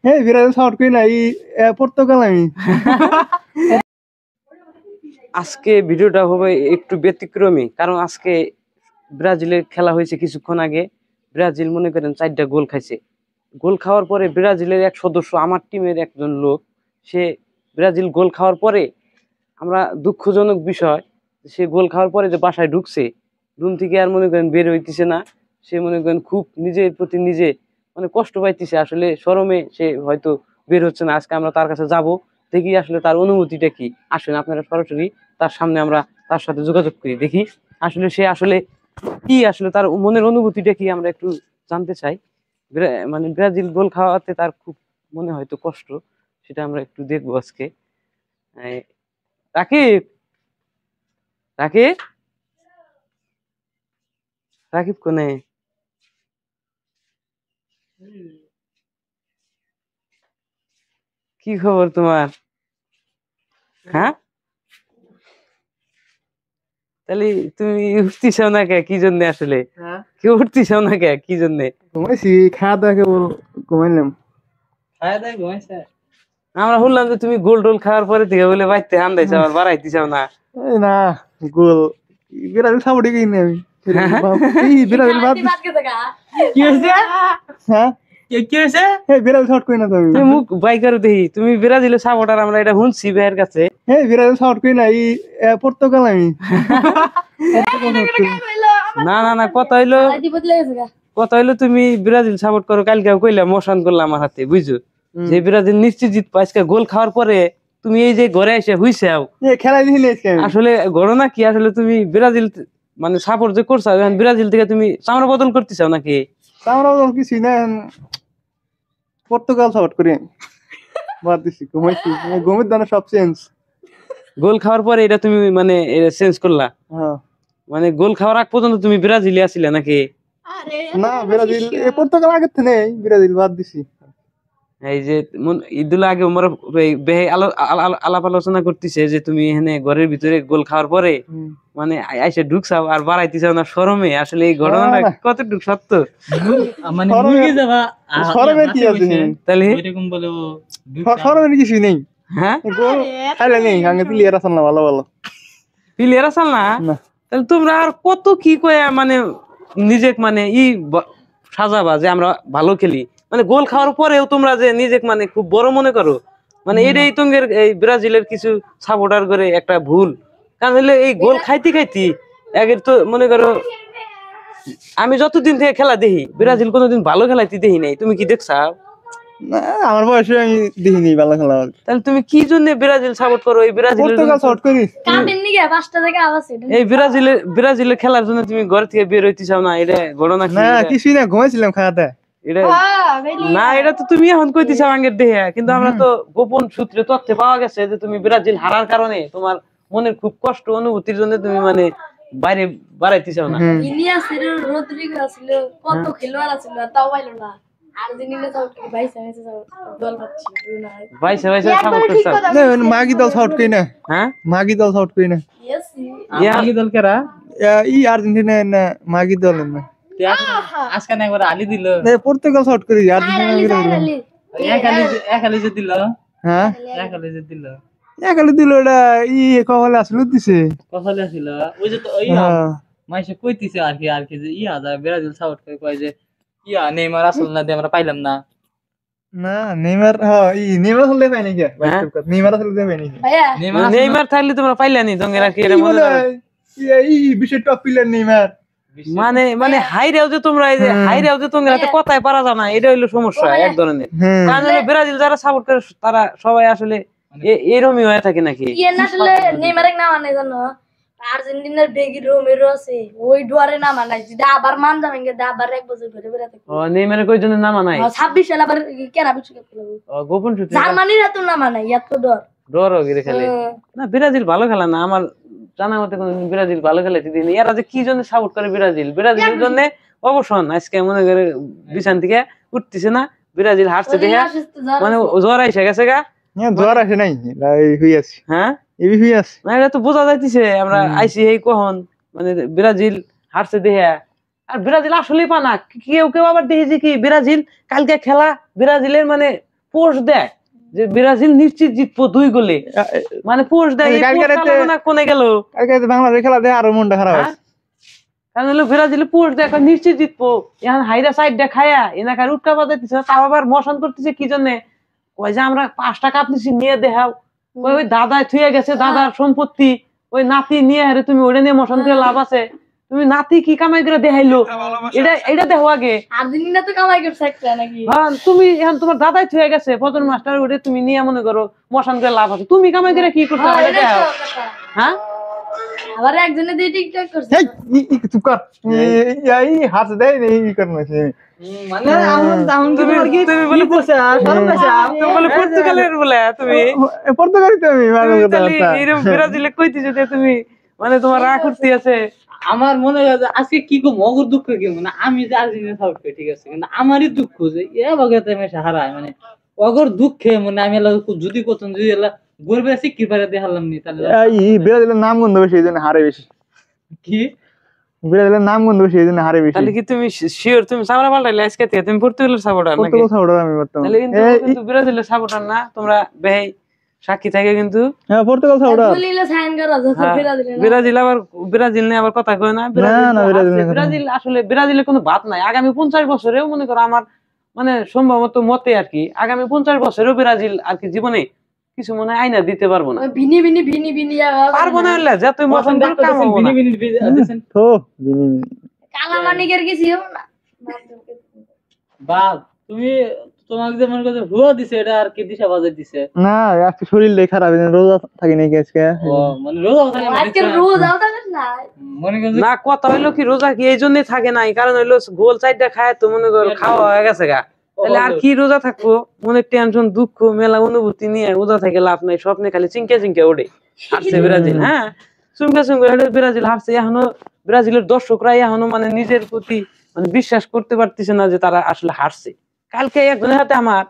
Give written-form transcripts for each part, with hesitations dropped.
হ্যাঁ Brazil support করি না, এই পর্তুগাল আমি। আজকে ভিডিওটা হবে একটু ব্যতিক্রমী, কারণ আজকে ব্রাজিলের খেলা হয়েছে কিছুক্ষণ আগে। ব্রাজিল মনে করেন 4টা গোল খাইছে। গোল খাওয়ার পরে ব্রাজিলের এক সদস্য, আমার টিমের একজন লোক, সে ব্রাজিল গোল খাওয়ার পরে, আমরা দুঃখজনক বিষয়, সে গোল খাওয়ার পরে যে বাসায় ঢুকছে, রুম থেকে আর মনে করেন বের হইতেছে না। সে মনে করেন খুব নিজের প্রতি নিজে মানে কষ্ট পাইতেছে, আসলে শরমে সে হয়তো বের হচ্ছে না। আজকে আমরা তার কাছে যাব, দেখি আসলে তার অনুভূতিটা কি। আসলে আপনারা সরাসরি তার সামনে আমরা তার সাথে যোগাযোগ করি, দেখি আসলে সে আসলে কি, আসলে তার মনের অনুভূতিটা কি আমরা একটু জানতে চাই। মানে ব্রাজিল গোল খাওয়াতে তার খুব মনে হয়তো কষ্ট, সেটা আমরা একটু দেখবো আজকে। রাকিব, রাকিব, রাকিব কোনে? কি খবর তোমার? হ্যাঁ, তাহলে তুমি উঠতেছো না কে, কি জন্য? আসলে কি উঠতেছো না কে, কি জন্য? ঘুমাইছি, খাওয়া দাওয়া কেবল ঘুমাইলাম। আমরা শুনলাম যে তুমি গোল টোল খাওয়ার পরে থেকে বলে বাইতে আন্দাইছো, আবার বাড়াইতেছাও না। এই না, গোল ব্রাজিল সাপোর্ট করি না আমি। এই ব্রাজিল বাদ কি হয়েছে? হ্যাঁ কি হয়েছে? হ্যাঁ ব্রাজিল সাপোর্ট করি না তো আমি। তুমি মুখ বাইকার দেখি তুমি ব্রাজিলের সাপোর্টার, আমরা এটা শুনছি ভাইয়ের কাছে। হ্যাঁ ব্রাজিল সাপোর্ট করি না, এই পর্তুগাল আমি। না না না, কথা হইলো তুমি ব্রাজিল সাপোর্ট করো, কালকেও কইলা মোশন করলাম আমার হাতে, বুঝছো? যে ব্রাজিল নিশ্চিত জিতবে। আজকে গোল খাওয়ার পরে তুমি এই যে ঘরে এসে হুইছাও, খেলা দিলে আসলে ঘটনা কি? আসলে তুমি ব্রাজিল মানে সাপোর্ট যে করছো, এখন ব্রাজিল থেকে তুমি চামড়া বদল করতে চাও নাকি? আমরা কিছু না, পর্তুগাল সাপোর্ট করি আমি। বাদ দিছি, ঘুমাইছি, ঘুমের দানা সব চেঞ্জ। গোল খাওয়ার পরে এটা তুমি মানে চেঞ্জ করলা? হ্যাঁ। মানে গোল খাওয়ার আগ পর্যন্ত তুমি ব্রাজিলে আছিলে নাকি? না ব্রাজিল, পর্তুগাল আগে থেকে নেই, ব্রাজিল বাদ দিছি। এই যে ঈদুল আগে আমরা আলাপ আলোচনা করতেছে যে তুমি এখানে ঘরের ভিতরে গোল খাওয়ার পরে মানে আইসে ঢুকছাও আর বাড়াইতেছাও না শরমে। আসলে এই ঘটনাটা কতটুকু সত্য? মানে মুরগি যাবা শরমের কি আছে? তাহলে এরকম বলে শরমের কিছু নেই। হ্যাঁ গোল খাইলে নেই, আগে প্লেয়ার আছে না ভালো ভালো প্লেয়ার আছে না? তাহলে তোমরা আর কত কি কয়ে মানে নিজে মানে সাজাবা যে আমরা ভালো খেলি, মানে গোল খাওয়ার পরেও তোমরা যে নিজে মানে খুব বড় মনে করো, মানে এটাই তোমাদের এই ব্রাজিলের কিছু সাপোর্টার করে একটা ভুল। কারণ হলে এই গোল খাইতে খাইতে আগের তো মনে করো, আমি যতদিন থেকে খেলা দেখি ব্রাজিল কোনোদিন ভালো খেলাইতে দেখি নাই। তুমি কি দেখছাও? না, আমার বয়সে আমি দেখিনি ভালো খেলা। তাহলে তুমি কি জন্য ব্রাজিল সাপোর্ট করো? এই পর্তুগাল সাপোর্ট করি। এই ব্রাজিলের খেলার জন্য তুমি ঘর থেকে বের হইতে চাও না, এটা ঘটনা না? কিছুই না, ঘুমাইছিলাম খাওয়াতে। এটা না, এটা তো তুমি এখন কইতে চাও আগের দেখে, কিন্তু আমরা তো গোপন সূত্রে তথ্যে পাওয়া গেছে যে তুমি ব্রাজিল হারার কারণে তোমার মনের খুব কষ্ট অনুভূতির জন্য তুমি মানে বাইরে বাড়াইতে চাও না। কত খেলোয়াড় আছিল তাও পাইলো না। মাগি দল সাউট করি না। হ্যাঁ মাগি দল সাউট করি না। মাগি দল কারা? ই আর্জেন্টিনা না, মাগি দল না। আজকে না একবার আলি দিল। পর্তুগাল সাউট করি, আর্জেন্টিনা এক আলি যে দিল। হ্যাঁ এক আলি যে দিল, এক আলি দিল। এটা কপালে আসলে দিছে, কপালে আসিল। ওই যে ওই মাইসে কইতিছে আর কি যে ব্রাজিল সাপোর্ট করে কয় যে নেইমার আসল না দিয়ে আমরা পাইলাম না। না নেইমার, নেইমার হলে পাই নাকি? নেইমার আসলে পাই নাকি? নেইমার থাকলে তোমরা পাইলানি দঙ্গের আর কি? এটা মনে এই বিশ্বের টপ প্লেয়ার নেইমার। মানে মানে হাইরেও যে তোমরা এই যে হাইরেও যে তোমরা হাতে কথাই পারা যায় না, এটা হইলো সমস্যা এক ধরনের। কারণ হলো ব্রাজিল যারা সাপোর্ট করে তারা সবাই আসলে এরকমই হয়ে থাকে নাকি? আসলে নেইমারের নাম আনে জানো, আর্জেন্টিনার বেগি রোমেরো আছে, ওই ডুয়ারে নাম আনাই যেটা আবার মান যাবেন গে আবার এক বছর ধরে বেরাতে। ও নেইমারের কই জন্য নাম আনাই? 26 সাল আবার কেরা বিশ্বকাপ খেলবে। ও গোপন সূত্রে জার্মানির এত নাম আনাই, এত ডর গিরে খেলে না। ব্রাজিল ভালো খেলা না আমার জানা মতে, কোনদিন ব্রাজিল ভালো খেলাইতে দিইনি। এরা যে কি জন্য সাপোর্ট করে ব্রাজিলের জন্য অবসন আজকে মনে করে বিছান থেকে উঠতেছে না। ব্রাজিল হারছে দেখে মানে জ্বর আইসে গেছে গা। জ্বর আসে নাই, হই আছে। হ্যাঁ এই হই আছে না, এটা তো বোঝা যাইতেছে আমরা আইসি এই কখন মানে ব্রাজিল হারছে দেখে। আর ব্রাজিল আসলেই পানা। কেউ কেউ আবার দেখেছি কি ব্রাজিল কালকে খেলা ব্রাজিলের মানে পোস্ট দেয় যে ব্রাজিল নিশ্চিত জিতবো 2 গোলে, মানে পোস্ট দেয়। কোনে গেল বাংলাদেশ খেলা দেখে আরো মনটা খারাপ হয়। কারণ হলো ব্রাজিল পোস্ট দেয় নিশ্চিত জিতবো, এখন হাইরা সাইড দেখায়া এনাকার উটকা বাজাইতেছে, তাও আবার মোশন করতেছে কি জন্য, ওই যে আমরা 5টা কাপ নিছি নিয়ে দেখাও, ওই দাদায় থুয়ে গেছে, দাদার সম্পত্তি, ওই নাতি নিয়ে হারে তুমি ওটা নিয়ে মোশন করে লাভ আছে? তুমি নাতি কি কামাই করে দেখাইলো এটা দেখো আগে। আর্জেন্টিনা তো কামাই করছে একটা নাকি? হ্যাঁ, তুমি এখন তোমার দাদাই থুয়ে গেছে ফজল মাস্টার, ওটা তুমি নিয়ে মনে করো মোশন করে লাভ আছে, তুমি কামাই করে কি করছো? হ্যাঁ, আবার একজনে দিয়ে টিকটক করছে। চুপ কর, হাত দেয় ই কর না। মানে তুমি বলে পর্তুগালের বলে তুমি পর্তুগালিতে আমি এরকম ব্রাজিলে কইতেছো যে তুমি মানে তোমার রাগ করতে আছে। আমার মনে হয় যে আজকে কি কম অগর দুঃখ কি, মানে আমি যে আর্জেন্টিনা সাপোর্ট করি ঠিক আছে, কিন্তু আমারই দুঃখ যে এ বাগাতে মেশে হারায়, মানে অগর দুঃখে মানে আমি যদি করতাম, যদি গর্বে আছি কি পারে দেখালাম নি, তাহলে ব্রাজিলের নাম গন্ধ বেশি, এই জন্য হারে বেশি। কি ব্রাজিলের নাম গন্ধ বেশি, এই জন্য হারে বেশি। তাহলে কি তুমি শিওর তুমি সামরা পাল্টাইলে আজকে থেকে তুমি পর্তুগালের সাপোর্টার নাকি? পর্তুগাল সাপোর্টার আমি বর্তমানে। তাহলে কিন্তু ব্রাজিলের সাপোর্টার না তোমরা, ভাই সাক্ষী থাকে কিন্তু। হ্যাঁ, পর্তুগাল সাপোর্টার। দলিলে সাইন করা যাচ্ছে ব্রাজিলে না। ব্রাজিল আবার ব্রাজিল নিয়ে আবার কথা কয় না। ব্রাজিল আসলে ব্রাজিলের কোনো বাত নাই। আগামী 50 বছরেও মনে করো আমার মানে সম্ভবত মতে আর কি, আগামী 50 বছরেও ব্রাজিল আর কি জীবনে কিছু মনে হয় আইনা দিতে পারবো না। ওই ভিনি পারবো না হলে যা তুই মতন কাম হবে না। তো কালা মানিকের কিছু হবে না। বাপ তুমি তোমাকে যে মনে করছো হুয়া দিছে, এটা আর কি দিশা বাজাই দিছে? না, আজকে শরীরটাই খারাপ, রোজা থাকি নাকি আজকে। ও মানে রোজা থাকে না, আজকে রোজ আও থাকে না। মনে করছো না, কথা হইলো কি রোজা কি এই জন্যই থাকে নাই, কারণ হইলো গোল 4টা খায় তো মনে করো খাওয়া হয়ে গেছে গা, তাহলে আর কি রোজা থাকবো? মনের টেনশন দুঃখ মেলা অনুভূতি নিয়ে রোজা থেকে লাভ নাই, স্বপ্নে খালি চিংকে চিংকে ওঠে। হারছে ব্রাজিল, হ্যাঁ চুমকে চুমকে ব্রাজিল হারছে। এখনো ব্রাজিলের দর্শকরা এখনো মানে নিজের প্রতি মানে বিশ্বাস করতে পারতেছে না যে তারা আসলে হারছে। কালকে একজনের হাতে আমার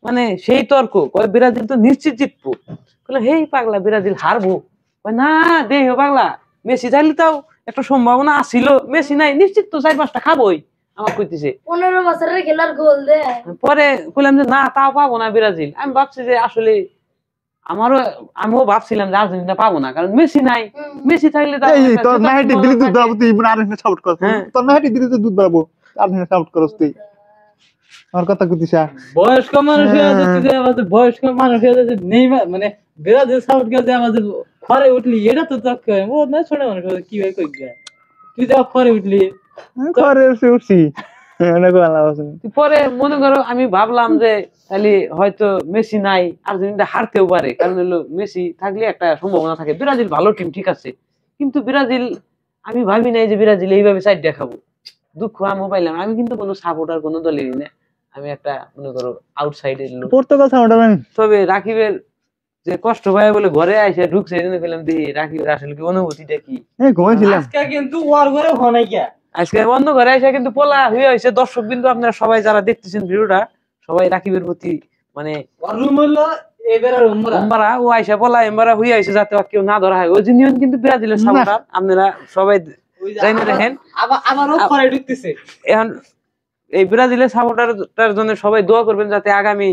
মানে সেই তর্ক, কয় ব্রাজিল তো নিশ্চিত জিতবো, বলে হেই পাগলা ব্রাজিল হারবো, না দেহ পাগলা মেসি থাকলে তাও একটা সম্ভাবনা আসিল, মেসি নাই নিশ্চিত তো 4-5টা খাবোই আমার কইতেছে। 15 বছরের খেলার গোল দে। পরে কইলাম যে না তাও পাবো না ব্রাজিল। আমি ভাবছি যে আসলে আমিও ভাবছিলাম যে আর্জেন্টিনা পাবো না, কারণ মেসি নাই, মেসি থাকলে তোর নাইটি দিলি দুধ বাড়াবো, তুই আর্জেন্টিনা সাপোর্ট করছ। তোর নাইটি দিলি তো দুধ বাড়াবো, আর্জেন্টিনা সাপোর্ট করছ তুই। আমার কথা কইতিস বয়স্ক মানুষ হয়ে যাচ্ছে, আমাদের বয়স্ক মানুষ হয়ে যাচ্ছে নেইমার মানে ব্রাজিল সাপোর্ট করে আমাদের ঘরে উঠলি, এটা তো তক ও না ছোট মানুষ কি ভাই কই গা তুই যা ঘরে উঠলি ঘরে উঠছি। পরে মনে করো আমি ভাবলাম যে তাহলে হয়তো মেসি নাই, আর্জেন্টিনা হারতেও পারে, কারণ হলো মেসি থাকলে একটা সম্ভাবনা থাকে। ব্রাজিল ভালো টিম ঠিক আছে, কিন্তু ব্রাজিল আমি ভাবি নাই যে ব্রাজিল এইভাবে সাইড দেখাবো। দুঃখ আমি পাইলাম, আমি কিন্তু কোনো সাপোর্টার কোনো দলেরই না, আমি একটা মনে করো আউটসাইডের লোক। পর্তুগাল সাপোর্টার আমি। তবে রাকিবের যে কষ্ট পায় বলে ঘরে আইসা ঢুকছে, এই জন্য পেলাম দেখি রাকিবের আসলে কি অনুভূতিটা কি। ঘুমাইছিলাম আজকে কিন্তু ওয়ার ঘরে হনাই গিয়া আজকে বন্ধ ঘরে আইসা কিন্তু পোলা হয়ে হয়েছে। দর্শক বিন্দু আপনারা সবাই যারা দেখতেছেন ভিডিওটা, সবাই রাকিবের প্রতি মানে রুম হইলো এবারে এমবারা ও আইসা পোলা এমবারা হয়ে আইসে যাতে কেউ না ধরা হয়। ওই জন্য কিন্তু ব্রাজিলের সাপোর্টার আপনারা সবাই জানেন। দেখেন আবারও ঘরে ঢুকতেছে। এখন এই ব্রাজিলের সাপোর্টারটার জন্য সবাই দোয়া করবেন যাতে আগামী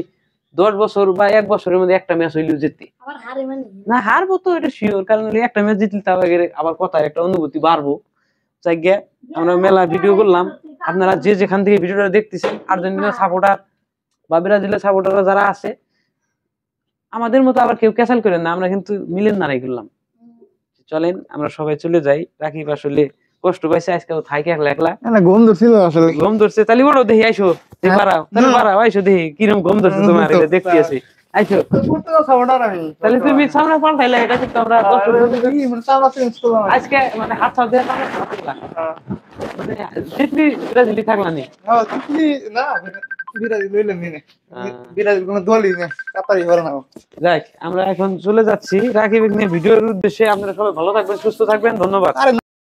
10 বছর বা 1 বছরের মধ্যে একটা ম্যাচ হইলেও জিততে। আবার হারে মানে না হারবো তো এটা শিওর, কারণ একটা ম্যাচ জিতলে তাও আবার কথা একটা অনুভূতি বাড়বো। জায়গা আমরা মেলা ভিডিও করলাম, আপনারা যে যেখান থেকে ভিডিওটা দেখতেছেন আর্জেন্টিনার সাপোর্টার বা ব্রাজিলের সাপোর্টাররা যারা আছে, আমাদের মতো আবার কেউ ক্যান্সেল করেন না, আমরা কিন্তু মিলেন নারাই করলাম। চলেন আমরা সবাই চলে যাই। রাকিব আসলে কষ্ট পাইছে আজকে, থাকে একলা একলা ঘুম ধরছিল, আসলে ঘুম ধরছে। তাহলে ওরও দেখি আইসো, বাড়াও আইসো দেখি কিরম ঘুম ধরছে তোমার, দেখতে আছি আইসো। তাহলে তুমি সামনে পাল্টাইলে, এটা কিন্তু আমরা আজকে মানে হাত ছাড় দিয়ে মানে জিতলি ব্রাজিলি থাকলা নি যাক, আমরা এখন চলে যাচ্ছি রাকিব নিয়ে ভিডিওর উদ্দেশ্যে। আপনারা সবাই ভালো থাকবেন, সুস্থ থাকবেন, ধন্যবাদ।